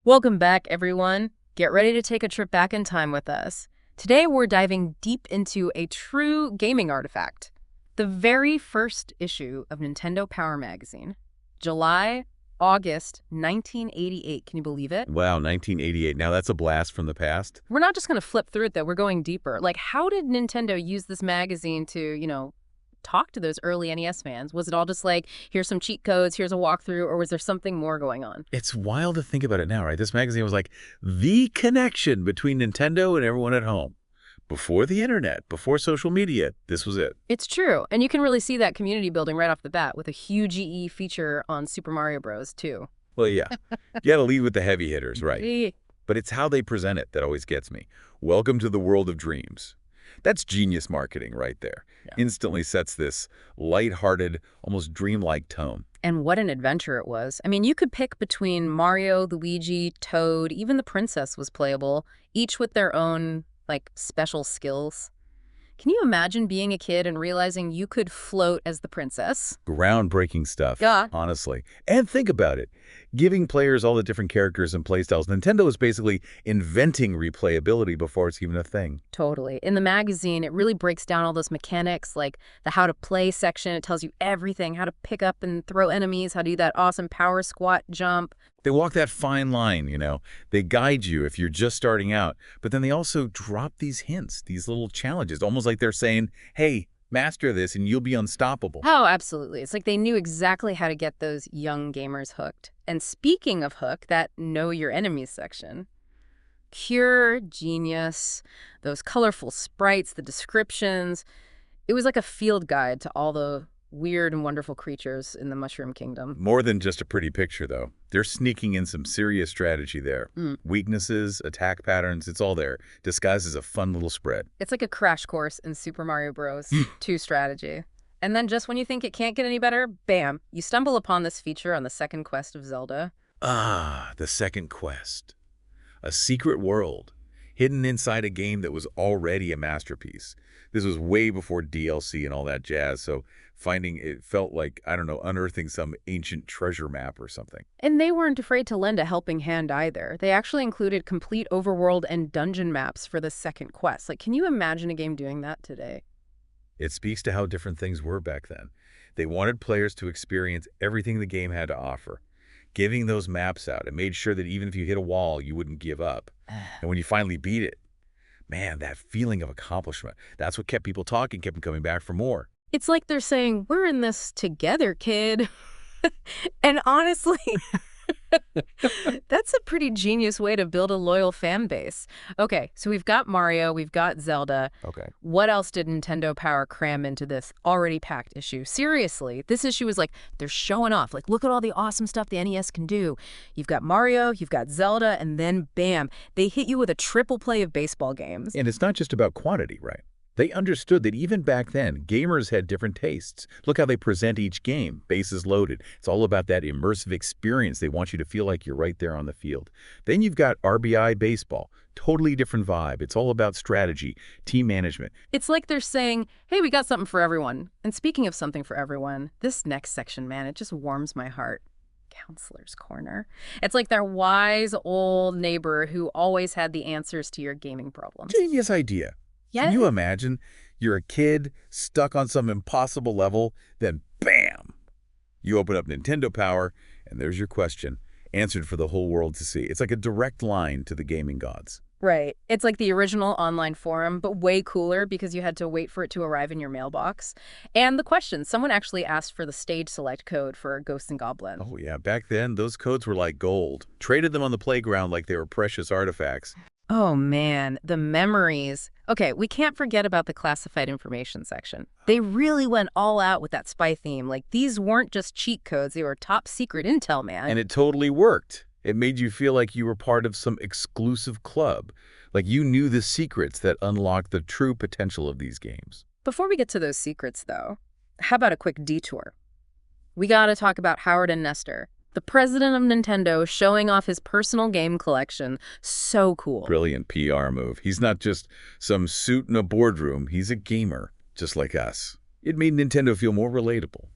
Welcome back, everyone. Get ready to take a trip back in time with us. Today, we're diving deep into a true gaming artifact. The very first issue of Nintendo Power Magazine. July, August 1988. Can you believe it? Wow, 1988. Now that's a blast from the past. We're not just going to flip through it, though. We're going deeper. Like, how did Nintendo use this magazine to, talk to those early NES fans? Was it all just like, here's some cheat codes, here's a walkthrough, or was there something more going on? It's wild to think about it now, right? This magazine was like the connection between Nintendo and everyone at home. Before the internet, before social media, this was it. It's true. And you can really see that community building right off the bat with a huge EE feature on Super Mario Bros. Too. Well, yeah. You gotta lead with the heavy hitters, right? Eh. But it's how they present it that always gets me. Welcome to the world of dreams. That's genius marketing right there. Yeah. Instantly sets this lighthearted, almost dreamlike tone. And what an adventure it was. I mean, you could pick between Mario, Luigi, Toad, even the princess was playable, each with their own, special skills. Can you imagine being a kid and realizing you could float as the princess? Groundbreaking stuff, Yeah. honestly. And think about it. Giving players all the different characters and playstyles. Nintendo is basically inventing replayability before it's even a thing. Totally. In the magazine, it really breaks down all those mechanics, like the how to play section. It tells you everything, how to pick up and throw enemies, how to do that awesome power squat jump. They walk that fine line, They guide you if you're just starting out. But then they also drop these hints, these little challenges, almost like they're saying, hey, master this and you'll be unstoppable. Oh, absolutely. It's like they knew exactly how to get those young gamers hooked. And speaking of hook, that know your enemies section. Pure genius, those colorful sprites, the descriptions. It was like a field guide to all the weird and wonderful creatures in the Mushroom Kingdom. More than just a pretty picture, though. They're sneaking in some serious strategy there. Weaknesses, attack patterns, it's all there, disguised as a fun little spread. It's like a crash course in Super Mario Bros. 2 strategy. And then just when you think it can't get any better, bam, you stumble upon this feature on the Second Quest of Zelda. Ah, the Second Quest. A secret world, hidden inside a game that was already a masterpiece. This was way before DLC and all that jazz, so finding it felt like, I don't know, unearthing some ancient treasure map or something. And they weren't afraid to lend a helping hand either. They actually included complete overworld and dungeon maps for the Second Quest. Can you imagine a game doing that today? It speaks to how different things were back then. They wanted players to experience everything the game had to offer. Giving those maps out, it made sure that even if you hit a wall, you wouldn't give up. And when you finally beat it, man, that feeling of accomplishment, that's what kept people talking, kept them coming back for more. It's like they're saying, we're in this together, kid. And honestly, that's a pretty genius way to build a loyal fan base. Okay, so we've got Mario, we've got Zelda. Okay. What else did Nintendo Power cram into this already packed issue? Seriously, this issue is they're showing off. Look at all the awesome stuff the NES can do. You've got Mario, you've got Zelda, and then bam, they hit you with a triple play of baseball games. And it's not just about quantity, right? They understood that even back then, gamers had different tastes. Look how they present each game, bases loaded. It's all about that immersive experience. They want you to feel like you're right there on the field. Then you've got RBI Baseball, totally different vibe. It's all about strategy, team management. It's like they're saying, hey, we got something for everyone. And speaking of something for everyone, this next section, man, it just warms my heart. Counselor's Corner. It's like their wise old neighbor who always had the answers to your gaming problems. Genius idea. Yeah. Can you imagine you're a kid stuck on some impossible level, then bam, you open up Nintendo Power, and there's your question, answered for the whole world to see. It's like a direct line to the gaming gods. Right. It's like the original online forum, but way cooler because you had to wait for it to arrive in your mailbox. And the questions. Someone actually asked for the stage select code for Ghosts and Goblins. Oh, yeah. Back then, those codes were like gold. Traded them on the playground like they were precious artifacts. Oh, man, the memories. Okay, we can't forget about the classified information section. They really went all out with that spy theme. These weren't just cheat codes. They were top secret intel, man. And it totally worked. It made you feel like you were part of some exclusive club. Like you knew the secrets that unlocked the true potential of these games. Before we get to those secrets, though, how about a quick detour? We gotta talk about Howard and Nestor. The president of Nintendo showing off his personal game collection. So cool. Brilliant PR move. He's not just some suit in a boardroom. He's a gamer, just like us. It made Nintendo feel more relatable,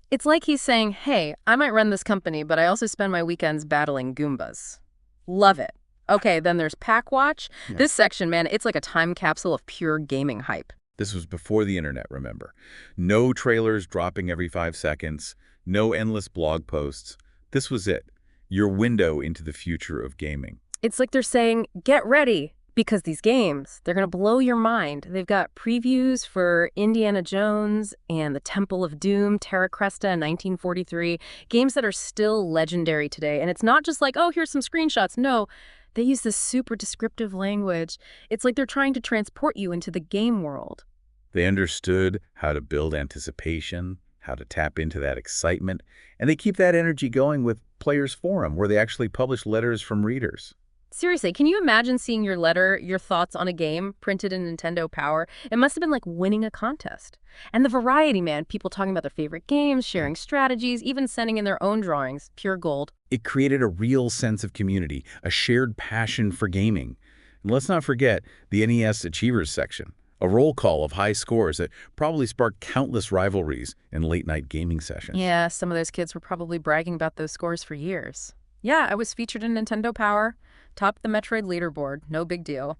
It's like he's saying, hey, I might run this company, but I also spend my weekends battling Goombas. Love it. Okay, then there's Pack Watch. Yeah. This section, man, it's like a time capsule of pure gaming hype. This was before the internet, remember. No trailers dropping every 5 seconds, no endless blog posts. This was it, your window into the future of gaming. It's like they're saying, get ready, because these games, they're going to blow your mind. They've got previews for Indiana Jones and the Temple of Doom, Terra Cresta in 1943, games that are still legendary today. And it's not just like, oh, here's some screenshots. No, they use this super descriptive language. It's like they're trying to transport you into the game world. They understood how to build anticipation, how to tap into that excitement, and they keep that energy going with Players Forum, where they actually publish letters from readers. Seriously, can you imagine seeing your letter, your thoughts on a game printed in Nintendo Power? It must have been like winning a contest. And the variety, man, people talking about their favorite games, sharing strategies, even sending in their own drawings, pure gold. It created a real sense of community, a shared passion for gaming. And let's not forget the NES Achievers section, a roll call of high scores that probably sparked countless rivalries and late-night gaming sessions. Yeah, some of those kids were probably bragging about those scores for years. Yeah, I was featured in Nintendo Power, topped the Metroid leaderboard, no big deal.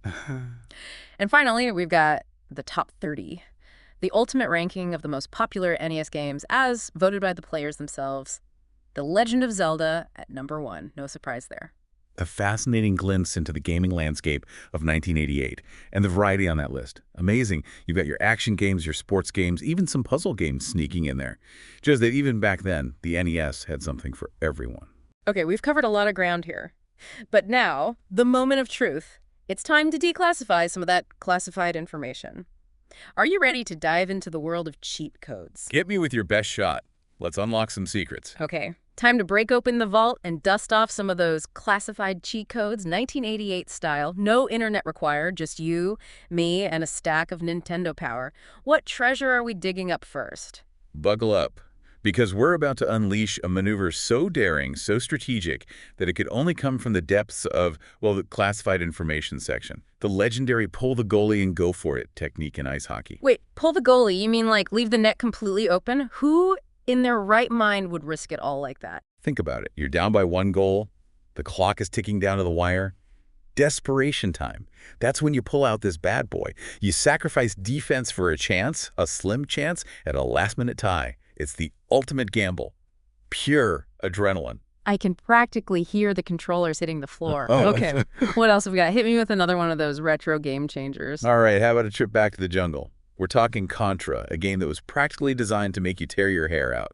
And finally, we've got the top 30, the ultimate ranking of the most popular NES games as voted by the players themselves. The Legend of Zelda at number 1, no surprise there. A fascinating glimpse into the gaming landscape of 1988, and the variety on that list. Amazing. You've got your action games, your sports games, even some puzzle games sneaking in there. Just that even back then, the NES had something for everyone. Okay, we've covered a lot of ground here. But now, the moment of truth. It's time to declassify some of that classified information. Are you ready to dive into the world of cheat codes? Get me with your best shot. Let's unlock some secrets. Okay, time to break open the vault and dust off some of those classified cheat codes, 1988 style. No internet required, just you, me, and a stack of Nintendo Power. What treasure are we digging up first? Buckle up, because we're about to unleash a maneuver so daring, so strategic, that it could only come from the depths of, well, the classified information section. The legendary pull the goalie and go for it technique in ice hockey. Wait, pull the goalie? You mean like leave the net completely open? Who in their right mind would risk it all like that? Think about it. You're down by 1 goal. The clock is ticking down to the wire. Desperation time. That's when you pull out this bad boy. You sacrifice defense for a chance, a slim chance, at a last-minute tie. It's the ultimate gamble. Pure adrenaline. I can practically hear the controllers hitting the floor. Oh. Okay, what else have we got? Hit me with another one of those retro game changers. All right, how about a trip back to the jungle? We're talking Contra, a game that was practically designed to make you tear your hair out.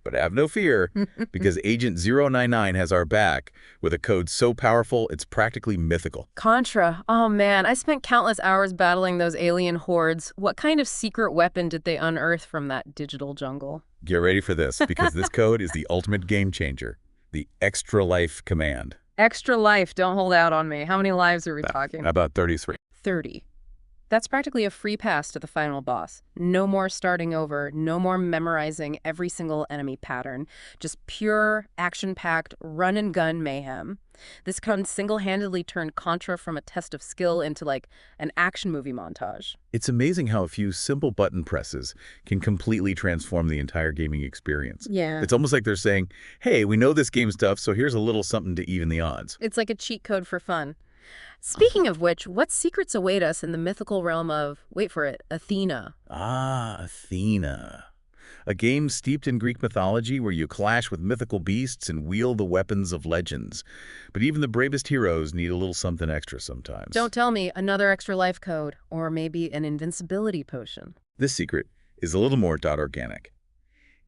But have no fear, because Agent 099 has our back with a code so powerful it's practically mythical. Contra. Oh man, I spent countless hours battling those alien hordes. What kind of secret weapon did they unearth from that digital jungle? Get ready for this, because this code is the ultimate game changer, the Extra Life command. Extra life, don't hold out on me. How many lives are we talking? About 33. 30. That's practically a free pass to the final boss. No more starting over, no more memorizing every single enemy pattern. Just pure, action-packed, run-and-gun mayhem. This con single-handedly turned Contra from a test of skill into, like, an action movie montage. It's amazing how a few simple button presses can completely transform the entire gaming experience. Yeah. It's almost like they're saying, hey, we know this game stuff, so here's a little something to even the odds. It's like a cheat code for fun. Speaking of which, what secrets await us in the mythical realm of, wait for it, Athena? Ah, Athena. A game steeped in Greek mythology where you clash with mythical beasts and wield the weapons of legends. But even the bravest heroes need a little something extra sometimes. Don't tell me another extra life code, or maybe an invincibility potion. This secret is a little more organic.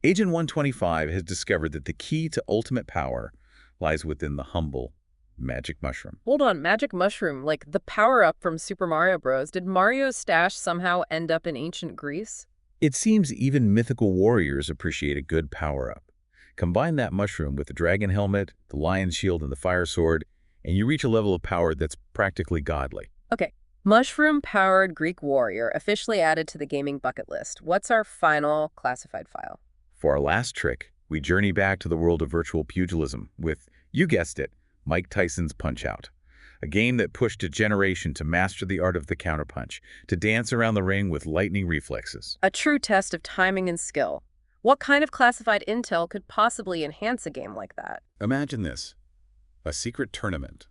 Agent 125 has discovered that the key to ultimate power lies within the humble magic mushroom. Hold on, magic mushroom, like the power-up from Super Mario Bros. Did Mario's stash somehow end up in ancient Greece? It seems even mythical warriors appreciate a good power-up. Combine that mushroom with the dragon helmet, the lion's shield, and the fire sword, and you reach a level of power that's practically godly. Okay, mushroom-powered Greek warrior officially added to the gaming bucket list. What's our final classified file? For our last trick, we journey back to the world of virtual pugilism with, you guessed it, Mike Tyson's Punch-Out!, a game that pushed a generation to master the art of the counterpunch, to dance around the ring with lightning reflexes. A true test of timing and skill. What kind of classified intel could possibly enhance a game like that? Imagine this, a secret tournament,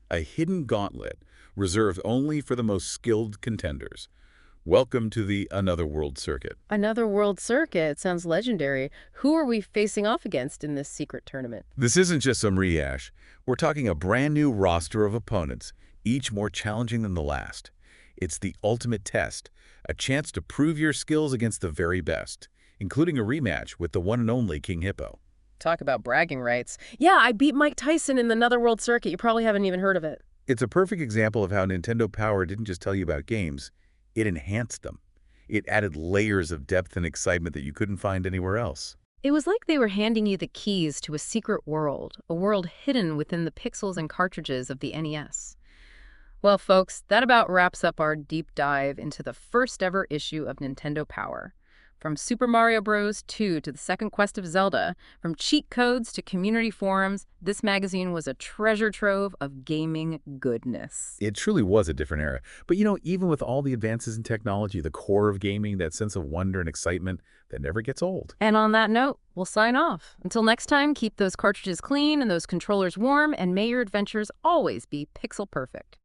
A hidden gauntlet reserved only for the most skilled contenders. Welcome to the Another World circuit. Another world circuit sounds legendary. Who are we facing off against in this secret tournament? This isn't just some rehash. We're talking a brand new roster of opponents, each more challenging than the last. It's the ultimate test, a chance to prove your skills against the very best, including a rematch with the one and only King Hippo. Talk about bragging rights. Yeah, I beat Mike Tyson in the Another World Circuit. You probably haven't even heard of it. It's a perfect example of how Nintendo Power didn't just tell you about games, it enhanced them. It added layers of depth and excitement that you couldn't find anywhere else. It was like they were handing you the keys to a secret world, a world hidden within the pixels and cartridges of the NES. Well, folks, that about wraps up our deep dive into the first ever issue of Nintendo Power. From Super Mario Bros. 2 to the Second Quest of Zelda, from cheat codes to community forums, this magazine was a treasure trove of gaming goodness. It truly was a different era. But even with all the advances in technology, the core of gaming, that sense of wonder and excitement, that never gets old. And on that note, we'll sign off. Until next time, keep those cartridges clean and those controllers warm, and may your adventures always be pixel perfect.